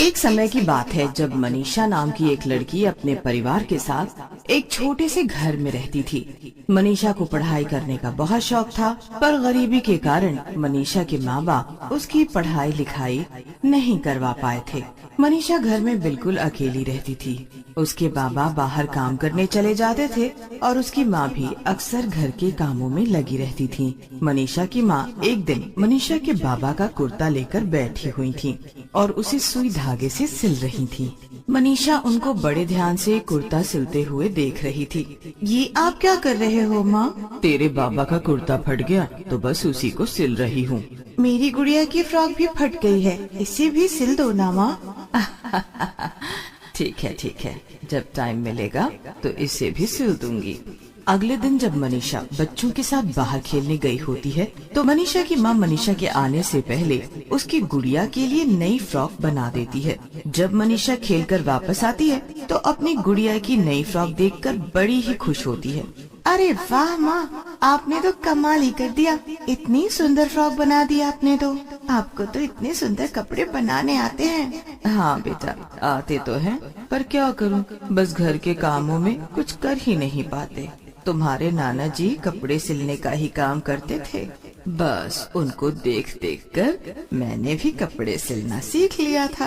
एक समय की बात है जब मनीषा नाम की एक लड़की अपने परिवार के साथ एक छोटे से घर में रहती थी। मनीषा को पढ़ाई करने का बहुत शौक था, पर गरीबी के कारण मनीषा के माँ बाप उसकी पढ़ाई लिखाई नहीं करवा पाए थे। मनीषा घर में बिल्कुल अकेली रहती थी। उसके बाबा बाहर काम करने चले जाते थे और उसकी माँ भी अक्सर घर के कामों में लगी रहती थी। मनीषा की माँ एक दिन मनीषा के बाबा का कुर्ता लेकर बैठी हुई थी और उसे सुई धागे से सिल रही थी। मनीषा उनको बड़े ध्यान से कुर्ता सिलते हुए देख रही थी। ये आप क्या कर रहे हो माँ? तेरे बाबा का कुर्ता फट गया तो बस उसी को सिल रही हूँ। मेरी गुड़िया की फ्रॉक भी फट गई है, इसे भी सिल दो ना माँ। ठीक है, जब टाइम मिलेगा तो इसे भी सिल दूंगी। अगले दिन जब मनीषा बच्चों के साथ बाहर खेलने गई होती है तो मनीषा की माँ मनीषा के आने से पहले उसकी गुड़िया के लिए नई फ्रॉक बना देती है। जब मनीषा खेलकर वापस आती है तो अपनी गुड़िया की नई फ्रॉक देखकर बड़ी ही खुश होती है। अरे वाह माँ, आपने तो कमाल ही कर दिया। इतनी सुंदर फ्रॉक बना दी आपने तो। आपको तो इतने सुंदर कपड़े बनाने आते हैं। हाँ बेटा, आते तो हैं, पर क्या करूँ, बस घर के कामों में कुछ कर ही नहीं पाते। तुम्हारे नाना जी कपड़े सिलने का ही काम करते थे, बस उनको देख देख कर मैंने भी कपड़े सिलना सीख लिया था।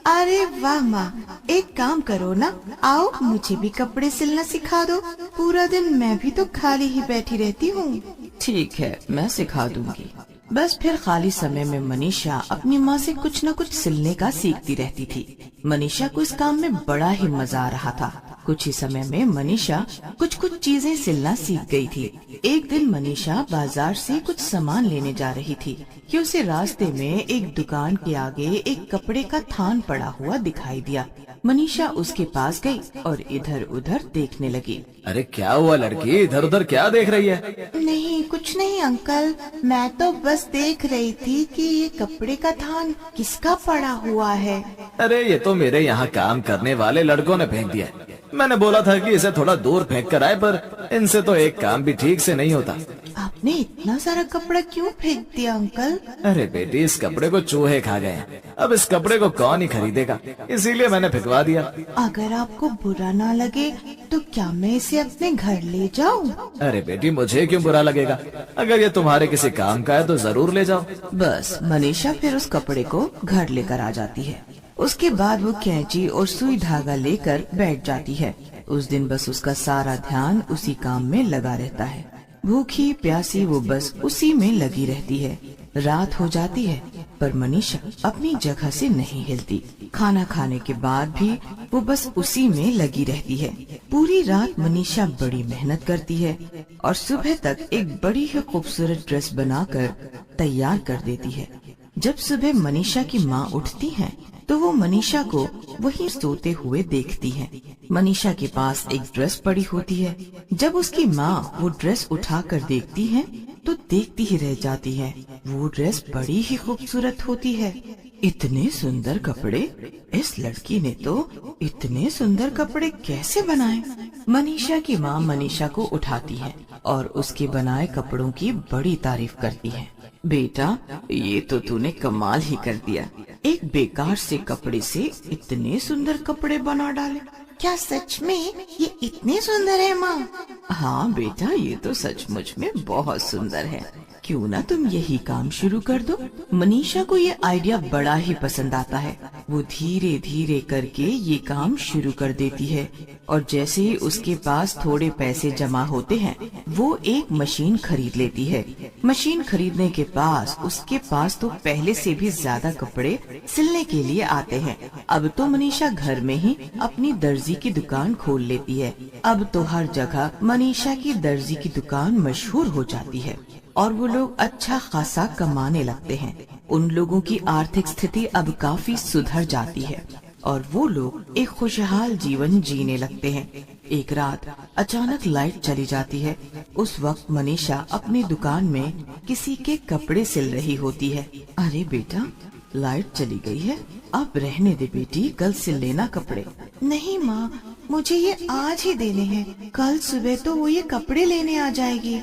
अरे वाह माँ, एक काम करो ना, आओ मुझे भी कपड़े सिलना सिखा दो। पूरा दिन मैं भी तो खाली ही बैठी रहती हूँ। ठीक है, मैं सिखा दूंगी। बस फिर खाली समय में मनीषा अपनी माँ से कुछ न कुछ सिलने का सीखती रहती थी। मनीषा को इस काम में बड़ा ही मजा आ रहा था। कुछ ही समय में मनीषा कुछ चीजें सिलना सीख गई थी। एक दिन मनीषा बाजार से कुछ सामान लेने जा रही थी कि उसे रास्ते में एक दुकान के आगे एक कपड़े का थान पड़ा हुआ दिखाई दिया। मनीषा उसके पास गई और इधर उधर देखने लगी। अरे क्या हुआ लड़की, इधर उधर क्या देख रही है? नहीं, कुछ नहीं अंकल, मैं तो बस देख रही थी कि ये कपड़े का थान किसका पड़ा हुआ है। अरे ये तो मेरे यहाँ काम करने वाले लड़कों ने फेंक दिया। मैंने बोला था कि इसे थोड़ा दूर फेंक कर आए, पर इनसे तो एक काम भी ठीक से नहीं होता। आपने इतना सारा कपड़ा क्यों फेंक दिया अंकल? अरे बेटी, इस कपड़े को चूहे खा गए हैं। अब इस कपड़े को कौन ही खरीदेगा, इसीलिए मैंने फेंकवा दिया। अगर आपको बुरा ना लगे तो क्या मैं इसे अपने घर ले जाऊं? अरे बेटी, मुझे क्यों बुरा लगेगा? अगर ये तुम्हारे किसी काम का है तो जरूर ले जाओ। बस मनीषा फिर उस कपड़े को घर लेकर आ जाती है। उसके बाद वो कैंची और सुई धागा लेकर बैठ जाती है। उस दिन बस उसका सारा ध्यान उसी काम में लगा रहता है। भूखी प्यासी वो बस उसी में लगी रहती है। रात हो जाती है पर मनीषा अपनी जगह से नहीं हिलती। खाना खाने के बाद भी वो बस उसी में लगी रहती है। पूरी रात मनीषा बड़ी मेहनत करती है और सुबह तक एक बड़ी ही खूबसूरत ड्रेस बनाकर तैयार कर देती है। जब सुबह मनीषा की माँ उठती हैं, तो वो मनीषा को वहीं सोते हुए देखती है। मनीषा के पास एक ड्रेस पड़ी होती है। जब उसकी माँ वो ड्रेस उठाकर देखती है तो देखती ही रह जाती है। वो ड्रेस बड़ी ही खूबसूरत होती है। इतने सुंदर कपड़े, इस लड़की ने तो इतने सुंदर कपड़े कैसे बनाए? मनीषा की माँ मनीषा को उठाती है और उसके बनाए कपड़ों की बड़ी तारीफ करती है। बेटा, ये तो तूने कमाल ही कर दिया। एक बेकार से कपड़े से इतने सुंदर कपड़े बना डाले। क्या सच में ये इतने सुंदर है माँ? हाँ बेटा, ये तो सचमुच में बहुत सुंदर है। क्यों ना तुम यही काम शुरू कर दो। मनीषा को ये आइडिया बड़ा ही पसंद आता है। वो धीरे धीरे करके ये काम शुरू कर देती है और जैसे ही उसके पास थोड़े पैसे जमा होते हैं, वो एक मशीन खरीद लेती है। मशीन खरीदने के पास उसके पास तो पहले से भी ज्यादा कपड़े सिलने के लिए आते हैं। अब तो मनीषा घर में ही अपनी दर्जी की दुकान खोल लेती है। अब तो हर जगह मनीषा की दर्जी की दुकान मशहूर हो जाती है और वो लोग अच्छा खासा कमाने लगते हैं। उन लोगों की आर्थिक स्थिति अब काफी सुधर जाती है और वो लोग एक खुशहाल जीवन जीने लगते हैं। एक रात अचानक लाइट चली जाती है। उस वक्त मनीषा अपनी दुकान में किसी के कपड़े सिल रही होती है। अरे बेटा, लाइट चली गई है, अब रहने दे बेटी, कल सिल लेना कपड़े। नहीं माँ, मुझे ये आज ही देने हैं। कल सुबह तो वो ये कपड़े लेने आ जाएगी।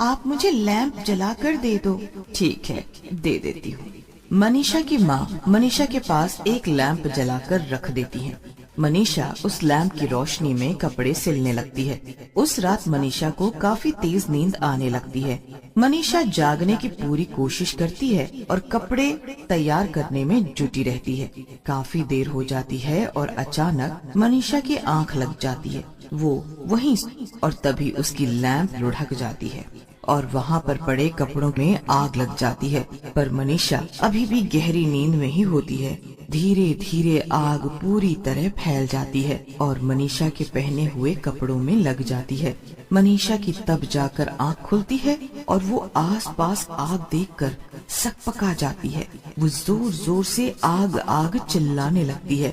आप मुझे लैंप जला कर दे दो। ठीक है, दे देती हूँ। मनीषा की माँ मनीषा के पास एक लैंप जलाकर रख देती है। मनीषा उस लैंप की रोशनी में कपड़े सिलने लगती है। उस रात मनीषा को काफी तेज नींद आने लगती है। मनीषा जागने की पूरी कोशिश करती है और कपड़े तैयार करने में जुटी रहती है। काफी देर हो जाती है और अचानक मनीषा की आंख लग जाती है। वो वहीं और तभी उसकी लैंप लुढ़क जाती है और वहाँ पर पड़े कपड़ों में आग लग जाती है। पर मनीषा अभी भी गहरी नींद में ही होती है। धीरे धीरे आग पूरी तरह फैल जाती है और मनीषा के पहने हुए कपड़ों में लग जाती है। मनीषा की तब जाकर आँख खुलती है और वो आसपास आग देखकर सकपका जाती है। वो जोर जोर से आग आग चिल्लाने लगती है,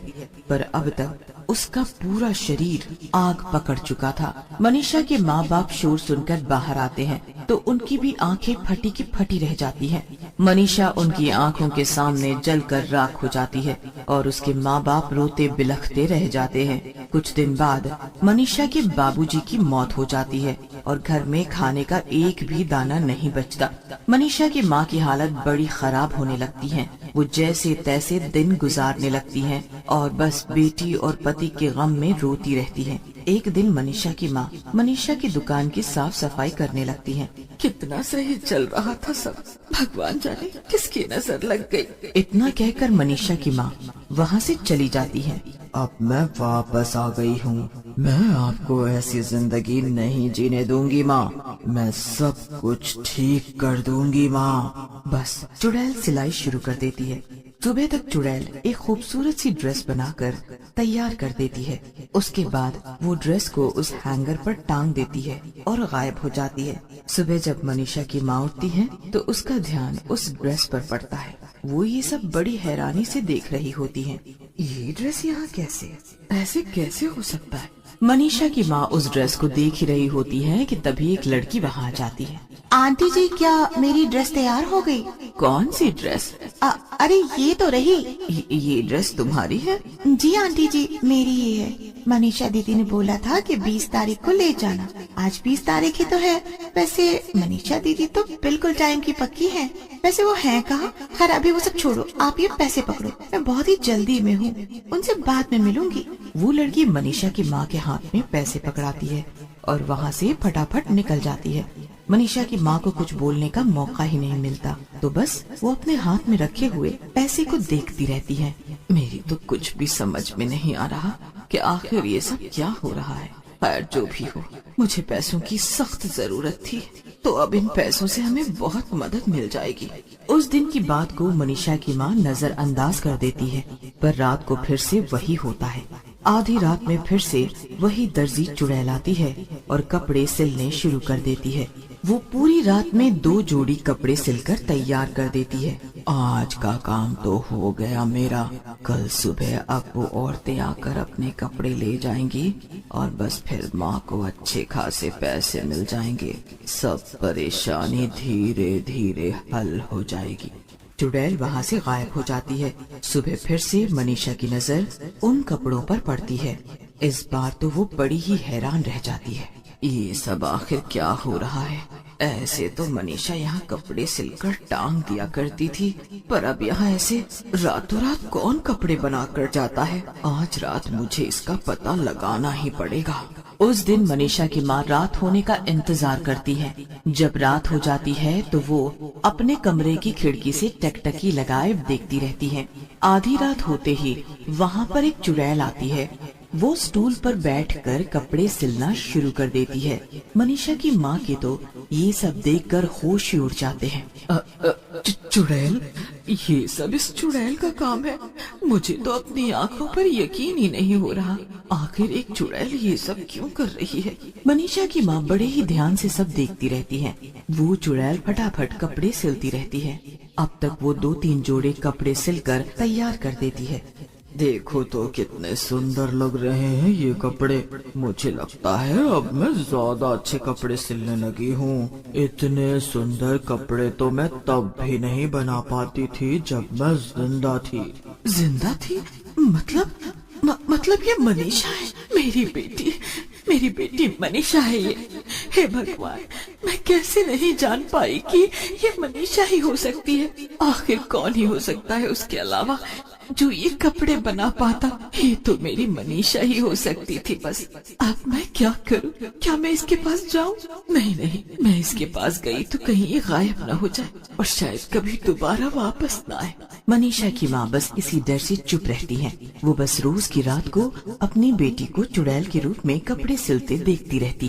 पर अब तक उसका पूरा शरीर आग पकड़ चुका था। मनीषा के माँ बाप शोर सुनकर बाहर आते हैं तो उनकी भी आंखें फटी की फटी रह जाती हैं। मनीषा उनकी आंखों के सामने जलकर राख हो जाती है और उसके माँ बाप रोते बिलखते रह जाते हैं। कुछ दिन बाद मनीषा के बाबूजी की मौत हो जाती है और घर में खाने का एक भी दाना नहीं बचता। मनीषा की माँ की हालत बड़ी खराब होने लगती है। वो जैसे तैसे दिन गुजारने लगती हैं और बस बेटी और पति के गम में रोती रहती है। एक दिन मनीषा की माँ मनीषा की दुकान की साफ सफाई करने लगती है। कितना सही चल रहा था सब, भगवान जाने किसकी नजर लग गई। इतना कहकर मनीषा की माँ वहाँ से चली जाती है। अब मैं वापस आ गई हूँ। मैं आपको ऐसी जिंदगी नहीं जीने दूंगी माँ। मैं सब कुछ ठीक कर दूंगी माँ। बस चुड़ैल सिलाई शुरू कर देती है। सुबह तक चुड़ैल एक खूबसूरत सी ड्रेस बनाकर तैयार कर देती है। उसके बाद वो ड्रेस को उस हैंगर पर टांग देती है और गायब हो जाती है। सुबह जब मनीषा की माँ उठती है तो उसका ध्यान उस ड्रेस पर पड़ता है। वो ये सब बड़ी हैरानी से देख रही होती है। ये ड्रेस यहाँ कैसे, ऐसे कैसे हो सकता है? मनीषा की माँ उस ड्रेस को देख ही रही होती है कि तभी एक लड़की वहाँ आ जाती है। आंटी जी, क्या मेरी ड्रेस तैयार हो गई? कौन सी ड्रेस? अरे ये तो रही। ये ड्रेस तुम्हारी है? जी आंटी जी, मेरी ही है। मनीषा दीदी ने बोला था कि 20 तारीख को ले जाना। आज 20 तारीख ही तो है। वैसे मनीषा दीदी तो बिल्कुल टाइम की पक्की है। वैसे वो हैं कहाँ? खैर अभी वो सब छोड़ो, आप ये पैसे पकड़ो, मैं बहुत ही जल्दी में हूँ, उनसे बाद में मिलूंगी। वो लड़की मनीषा की माँ के हाथ में पैसे पकड़ाती है और वहाँ से फटाफट निकल जाती है। मनीषा की माँ को कुछ बोलने का मौका ही नहीं मिलता, तो बस वो अपने हाथ में रखे हुए पैसे को देखती रहती है। मेरी तो कुछ भी समझ में नहीं आ रहा कि आखिर ये सब क्या हो रहा है। खैर जो भी हो, मुझे पैसों की सख्त जरूरत थी, तो अब इन पैसों से हमें बहुत मदद मिल जाएगी। उस दिन की बात को मनीषा की माँ नजरअंदाज कर देती है, पर रात को फिर से वही होता है। आधी रात में फिर से वही दर्जी चुड़ैल आती है और कपड़े सिलने शुरू कर देती है। वो पूरी रात में 2 जोड़ी कपड़े सिलकर तैयार कर देती है। आज का काम तो हो गया मेरा। कल सुबह अब वो औरतें आकर अपने कपड़े ले जाएंगी और बस फिर माँ को अच्छे खासे पैसे मिल जाएंगे। सब परेशानी धीरे धीरे हल हो जाएगी। चुड़ैल वहाँ से गायब हो जाती है। सुबह फिर से मनीषा की नजर उन कपड़ों पर पड़ती है। इस बार तो वो बड़ी ही हैरान रह जाती है। ये सब आखिर क्या हो रहा है? ऐसे तो मनीषा यहाँ कपड़े सिलकर टांग दिया करती थी, पर अब यहाँ ऐसे रातों रात कौन कपड़े बना कर जाता है? आज रात मुझे इसका पता लगाना ही पड़ेगा। उस दिन मनीषा की माँ रात होने का इंतजार करती है। जब रात हो जाती है तो वो अपने कमरे की खिड़की से टकटकी लगाए देखती रहती है। आधी रात होते ही वहाँ पर एक चुड़ैल आती है। वो स्टूल पर बैठकर कपड़े सिलना शुरू कर देती है। मनीषा की माँ के तो ये सब देखकर होश ही उड़ जाते हैं। चुड़ैल? ये सब इस चुड़ैल का काम है? मुझे तो अपनी आँखों पर यकीन ही नहीं हो रहा। आखिर एक चुड़ैल ये सब क्यों कर रही है? मनीषा की माँ बड़े ही ध्यान से सब देखती रहती है। वो चुड़ैल फटाफट कपड़े सिलती रहती है। अब तक वो 2-3 जोड़े कपड़े सिलकर तैयार कर देती है। देखो तो कितने सुंदर लग रहे हैं ये कपड़े। मुझे लगता है अब मैं ज्यादा अच्छे कपड़े सिलने लगी हूँ। इतने सुंदर कपड़े तो मैं तब भी नहीं बना पाती थी जब मैं जिंदा थी। जिंदा थी? मतलब ये मनीषा है, मेरी बेटी मनीषा है ये। हे भगवान, मैं कैसे नहीं जान पाई कि ये मनीषा ही हो सकती है। आखिर कौन ही हो सकता है उसके अलावा जो ये कपड़े बना पाता। ये तो मेरी मनीषा ही हो सकती थी बस। अब मैं क्या करूं? क्या मैं इसके पास जाऊं? नहीं नहीं, मैं इसके पास गई तो कहीं ये गायब न हो जाए और शायद कभी दोबारा वापस न आए। मनीषा की माँ बस इसी डर से चुप रहती है। वो बस रोज की रात को अपनी बेटी को चुड़ैल के रूप में कपड़े सिलते देखती रहती।